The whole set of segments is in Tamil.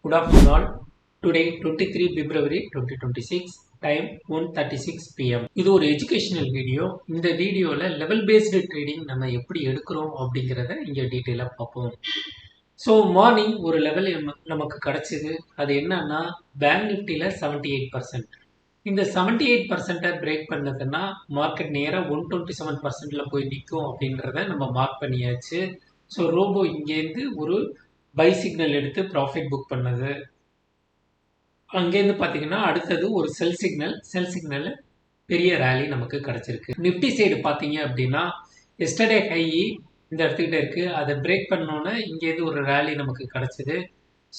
Good afternoon all. Today 23 February 2026 time 1:36 pm. இது ஒரு எஜுகேஷனல் வீடியோ. இந்த வீடியோல லெவல் பேஸ்டு ட்ரேடிங் நம்ம எப்படி எடுக்கிறோம் அப்படிங்கிறத இங்க டீட்டெயிலாக பார்ப்போம். ஸோ மார்னிங் ஒரு லெவல் நமக்கு கிடைச்சது. அது என்னன்னா பேங்க் நிஃப்டியில் 78%. இந்த 78% பிரேக் பண்ணதுன்னா மார்க்கெட் நேராக 127% போய் நிற்கும் அப்படின்றத நம்ம மார்க் பண்ணியாச்சு. ஸோ ரோபோ இங்கேருந்து ஒரு பை சிக்னல் எடுத்து ப்ராஃபிட் புக் பண்ணது. அங்கேருந்து பார்த்தீங்கன்னா அடுத்தது ஒரு செல் சிக்னல் பெரிய ரேலி நமக்கு கிடைச்சிருக்கு. நிஃப்டி சைடு பார்த்தீங்க அப்படின்னா எஸ்டர்டே ஹை இந்த இடத்துக்கிட்ட இருக்குது. அதை பிரேக் பண்ணோன்னே இங்கேருந்து ஒரு ரேலி நமக்கு கிடைச்சிது.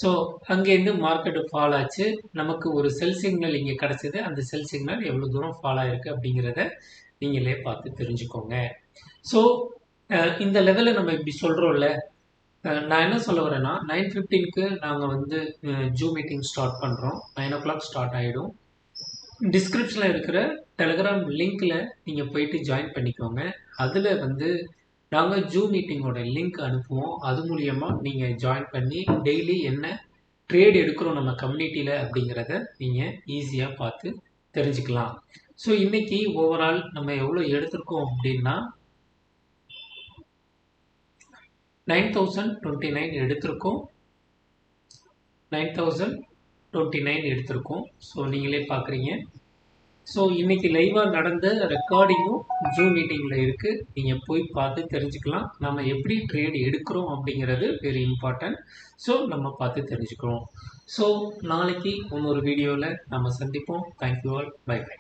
ஸோ அங்கேருந்து மார்க்கெட்டு ஃபால் ஆச்சு. நமக்கு ஒரு செல் சிக்னல் இங்கே கிடச்சிது. அந்த செல் சிக்னல் எவ்வளோ தூரம் ஃபால் ஆகிருக்கு அப்படிங்கிறத நீங்களே பார்த்து தெரிஞ்சுக்கோங்க. ஸோ இந்த லெவலில் நம்ம இப்படி சொல்கிறோம்ல, நான் என்ன சொல்ல வரேன்னா 9:15க்கு நாங்கள் வந்து ஜூம் மீட்டிங் ஸ்டார்ட் பண்ணுறோம். 9 o'clock ஸ்டார்ட் ஆகிடும். டிஸ்கிரிப்ஷனில் இருக்கிற டெலகிராம் லிங்க்கில் நீங்கள் போயிட்டு ஜாயின் பண்ணிக்கோங்க. அதில் வந்து நாங்கள் ஜூம் மீட்டிங்கோட லிங்க் அனுப்புவோம். அது மூலியமாக நீங்கள் ஜாயின் பண்ணி டெய்லி என்ன ட்ரேட் எடுக்கிறோம் நம்ம கம்யூனிட்டியில் அப்படிங்கிறத நீங்கள் ஈஸியாக பார்த்து தெரிஞ்சுக்கலாம். ஸோ இன்றைக்கி ஓவரால் நம்ம எவ்வளோ எடுத்திருக்கோம் அப்படின்னா 9029 எடுத்திருக்கோம். 9029 எடுத்திருக்கோம். ஸோ நீங்களே பார்க்குறீங்க. ஸோ இன்றைக்கி லைவாக நடந்த ரெக்கார்டிங்கும் ஜூம் மீட்டிங்கில் இருக்குது. நீங்கள் போய் பார்த்து தெரிஞ்சுக்கலாம். நம்ம எப்படி ட்ரேட் எடுக்கிறோம் அப்படிங்கிறது வெரி இம்பார்ட்டன்ட். ஸோ நம்ம பார்த்து தெரிஞ்சுக்கிறோம். ஸோ நாளைக்கு இன்னொரு வீடியோவில் நம்ம சந்திப்போம். Thank you all. Bye by.